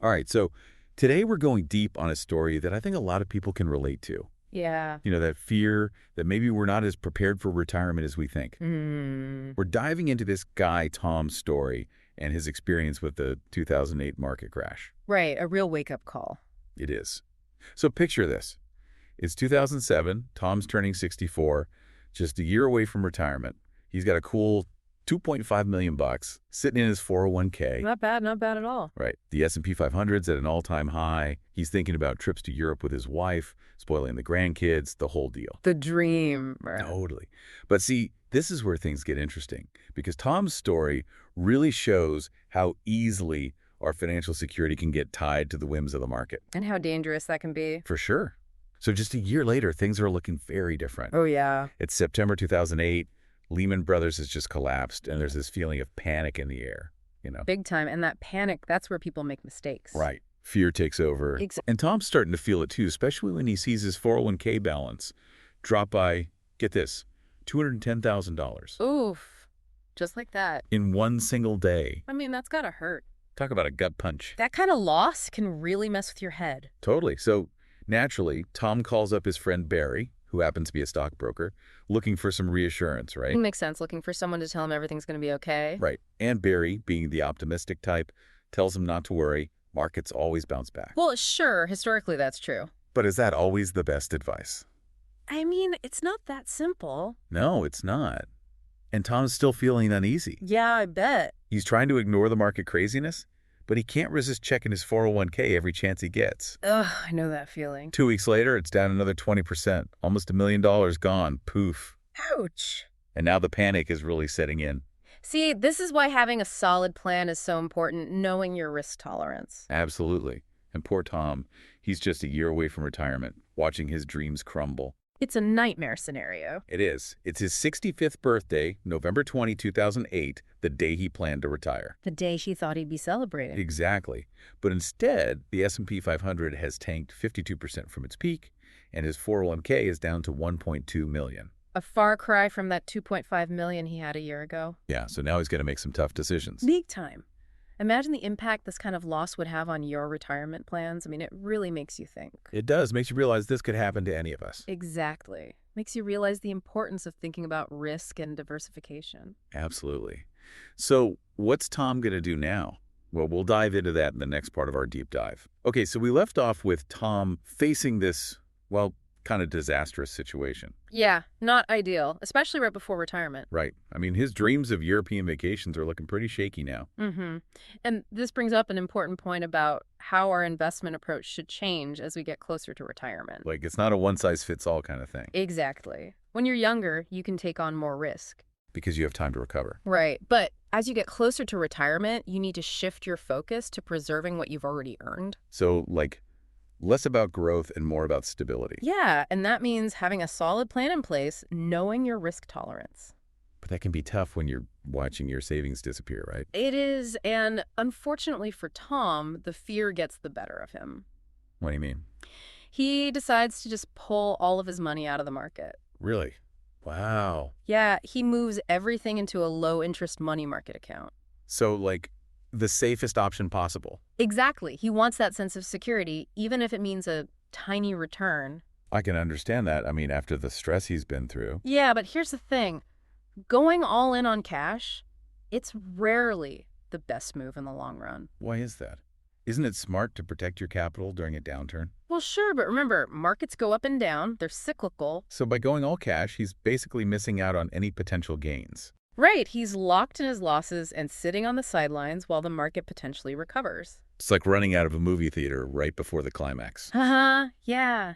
All right, so today we're going deep on a story that I think a lot of people can relate to. Yeah. You know, that fear that maybe we're not as prepared for retirement as we think. Mm. We're diving into this guy, Tom's story, and his experience with the 2008 market crash. Right, a real wake-up call. It is. So picture this. It's 2007. Tom's turning 64, just a year away from retirement. He's got a cool 2.5 million bucks sitting in his 401k. Not bad at all. Right. The S&P 500's at an all-time high. He's thinking about trips to Europe with his wife, spoiling the grandkids, the whole deal. The dream. Totally. But see, this is where things get interesting, because Tom's story really shows how easily our financial security can get tied to the whims of the market. And how dangerous that can be. For sure. So just a year later, things are looking very different. Oh, yeah. It's September 2008. Lehman Brothers has just collapsed, and there's this feeling of panic in the air, you know? Big time. And that panic, that's where people make mistakes. Right. Fear takes over. And Tom's starting to feel it too, especially when he sees his 401k balance drop by, get this, $210,000. Oof. Just like that. In one single day. I mean, that's gotta hurt. Talk about a gut punch. That kind of loss can really mess with your head. Totally. So naturally, Tom calls up his friend Barry, who happens to be a stockbroker, looking for some reassurance, right? It makes sense, looking for someone to tell him everything's going to be okay. Right. And Barry, being the optimistic type, tells him not to worry. Markets always bounce back. Well, sure, historically that's true. But is that always the best advice? I mean, it's not that simple. No, it's not. And Tom's still feeling uneasy. Yeah, I bet. He's trying to ignore the market craziness, but he can't resist checking his 401k every chance he gets. Ugh, I know that feeling. 2 weeks later, it's down another 20%. Almost $1 million gone. Poof. Ouch. And now the panic is really setting in. See, this is why having a solid plan is so important, knowing your risk tolerance. Absolutely. And poor Tom, he's just a year away from retirement, watching his dreams crumble. It's a nightmare scenario. It is. It's his 65th birthday, November 20, 2008, the day he planned to retire. The day he thought he'd be celebrating. Exactly. But instead, the S&P 500 has tanked 52% from its peak, and his 401k is down to $1.2 million. A far cry from that $2.5 million he had a year ago. Yeah, so now he's got to make some tough decisions. Big time. Imagine the impact this kind of loss would have on your retirement plans. I mean, it really makes you think. It does. Makes you realize this could happen to any of us. Exactly. Makes you realize the importance of thinking about risk and diversification. Absolutely. So what's Tom going to do now? Well, we'll dive into that in the next part of our deep dive. Okay, so we left off with Tom facing this, well, kind of disastrous situation. Yeah, not ideal, especially right before retirement. Right. I mean, his dreams of European vacations are looking pretty shaky now. Mm-hmm. And this brings up an important point about how our investment approach should change as we get closer to retirement. Like, it's not a one-size-fits-all kind of thing. Exactly. When you're younger, you can take on more risk. Because you have time to recover. Right. But as you get closer to retirement, you need to shift your focus to preserving what you've already earned. So, like, less about growth and more about stability. Yeah, and that means having a solid plan in place, knowing your risk tolerance. But that can be tough when you're watching your savings disappear, right? It is, and unfortunately for Tom, the fear gets the better of him. What do you mean? He decides to just pull all of his money out of the market. Really? Wow. Yeah, he moves everything into a low-interest money market account. So, like, the safest option possible. Exactly. He wants that sense of security, even if it means a tiny return. I can understand that. I mean, after the stress he's been through. Yeah, but here's the thing. Going all in on cash, it's rarely the best move in the long run. Why is that? Isn't it smart to protect your capital during a downturn? Well, sure, but remember, markets go up and down. They're cyclical. So by going all cash, he's basically missing out on any potential gains. Right. He's locked in his losses and sitting on the sidelines while the market potentially recovers. It's like running out of a movie theater right before the climax. Haha, yeah.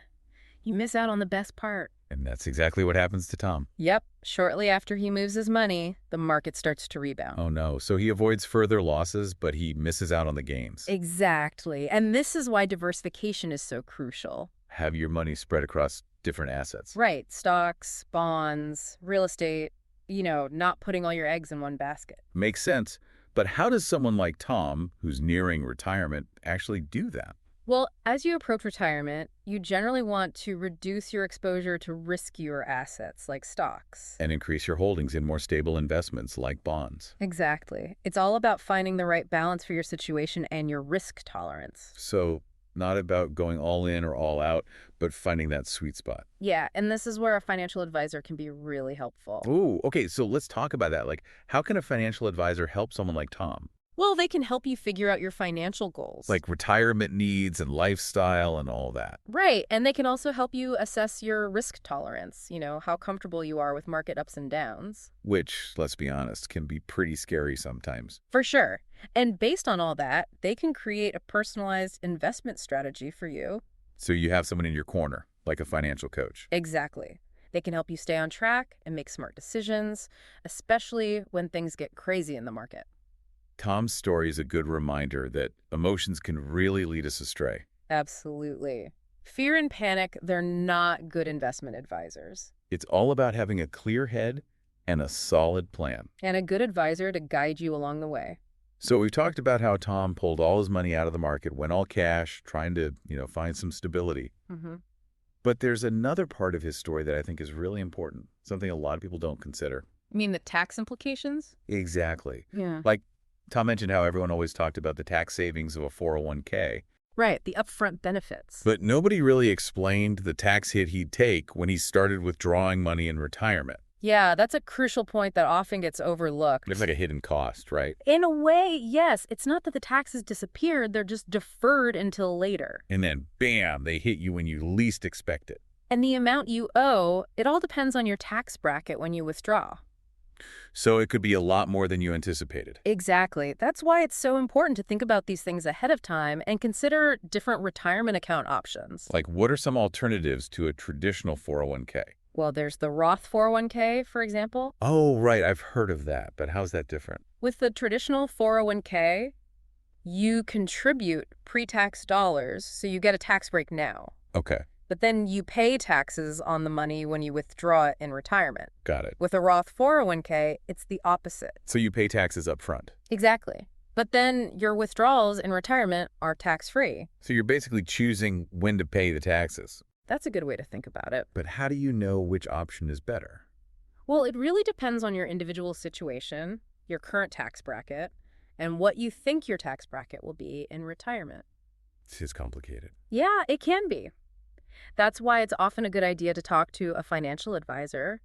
You miss out on the best part. And that's exactly what happens to Tom. Yep. Shortly after he moves his money, the market starts to rebound. Oh no. So he avoids further losses, but he misses out on the gains. Exactly. And this is why diversification is so crucial. Have your money spread across different assets. Right. Stocks, bonds, real estate, not putting all your eggs in one basket. Makes sense. But how does someone like Tom, who's nearing retirement, actually do that? Well, as you approach retirement, you generally want to reduce your exposure to riskier assets like stocks. And increase your holdings in more stable investments like bonds. Exactly. It's all about finding the right balance for your situation and your risk tolerance. So not about going all in or all out, but finding that sweet spot. Yeah, and this is where a financial advisor can be really helpful. Ooh, okay, so let's talk about that. Like, how can a financial advisor help someone like Tom? Well, they can help you figure out your financial goals. Like retirement needs and lifestyle and all that. Right, and they can also help you assess your risk tolerance, how comfortable you are with market ups and downs. Which, let's be honest, can be pretty scary sometimes. For sure. And based on all that, they can create a personalized investment strategy for you. So you have someone in your corner, like a financial coach. Exactly. They can help you stay on track and make smart decisions, especially when things get crazy in the market. Tom's story is a good reminder that emotions can really lead us astray. Absolutely. Fear and panic, they're not good investment advisors. It's all about having a clear head and a solid plan. And a good advisor to guide you along the way. So we've talked about how Tom pulled all his money out of the market, went all cash, trying to, find some stability. Mm-hmm. But there's another part of his story that I think is really important, something a lot of people don't consider. You mean the tax implications? Exactly. Yeah. Like Tom mentioned how everyone always talked about the tax savings of a 401k. Right, the upfront benefits. But nobody really explained the tax hit he'd take when he started withdrawing money in retirement. Yeah, that's a crucial point that often gets overlooked. It's like a hidden cost, right? In a way, yes. It's not that the taxes disappeared, they're just deferred until later. And then, bam, they hit you when you least expect it. And the amount you owe, it all depends on your tax bracket when you withdraw. So it could be a lot more than you anticipated. Exactly. That's why it's so important to think about these things ahead of time and consider different retirement account options. Like, what are some alternatives to a traditional 401k? Well, there's the Roth 401k, for example. Oh, right. I've heard of that. But how's that different? With the traditional 401k, you contribute pre-tax dollars, so you get a tax break now. Okay. But then you pay taxes on the money when you withdraw it in retirement. Got it. With a Roth 401k, it's the opposite. So you pay taxes up front. Exactly. But then your withdrawals in retirement are tax-free. So you're basically choosing when to pay the taxes. That's a good way to think about it. But how do you know which option is better? Well, it really depends on your individual situation, your current tax bracket, and what you think your tax bracket will be in retirement. This is complicated. Yeah, it can be. That's why it's often a good idea to talk to a financial advisor,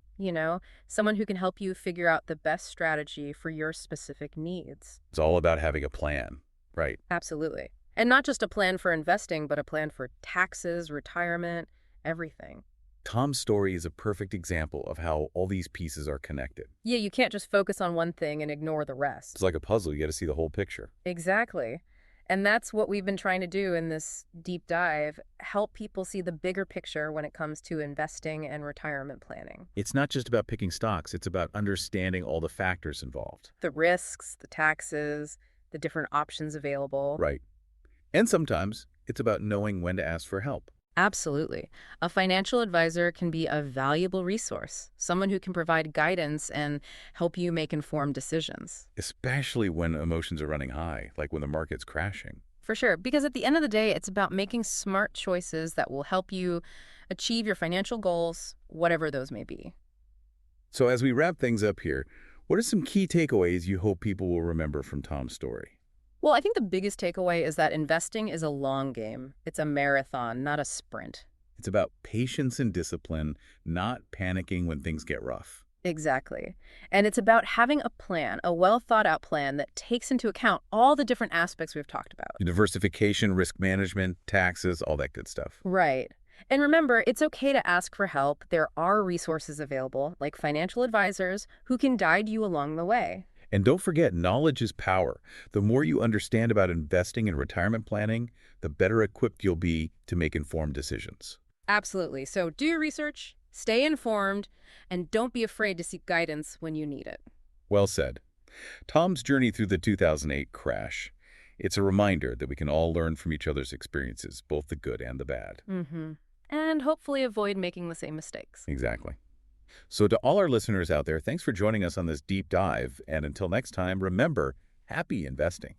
someone who can help you figure out the best strategy for your specific needs. It's all about having a plan, right? Absolutely. And not just a plan for investing, but a plan for taxes, retirement, everything. Tom's story is a perfect example of how all these pieces are connected. Yeah, you can't just focus on one thing and ignore the rest. It's like a puzzle. You got to see the whole picture. Exactly. And that's what we've been trying to do in this deep dive, help people see the bigger picture when it comes to investing and retirement planning. It's not just about picking stocks. It's about understanding all the factors involved. The risks, the taxes, the different options available. Right. And sometimes it's about knowing when to ask for help. Absolutely. A financial advisor can be a valuable resource, someone who can provide guidance and help you make informed decisions. Especially when emotions are running high, like when the market's crashing. For sure, because at the end of the day, it's about making smart choices that will help you achieve your financial goals, whatever those may be. So as we wrap things up here, what are some key takeaways you hope people will remember from Tom's story? Well, I think the biggest takeaway is that investing is a long game. It's a marathon, not a sprint. It's about patience and discipline, not panicking when things get rough. Exactly. And it's about having a plan, a well-thought-out plan that takes into account all the different aspects we've talked about. Diversification, risk management, taxes, all that good stuff. Right. And remember, it's okay to ask for help. There are resources available, like financial advisors, who can guide you along the way. And don't forget, knowledge is power. The more you understand about investing and retirement planning, the better equipped you'll be to make informed decisions. Absolutely. So do your research, stay informed, and don't be afraid to seek guidance when you need it. Well said. Tom's journey through the 2008 crash. It's a reminder that we can all learn from each other's experiences, both the good and the bad. And hopefully avoid making the same mistakes. Exactly. So to all our listeners out there, thanks for joining us on this deep dive. And until next time, remember, happy investing.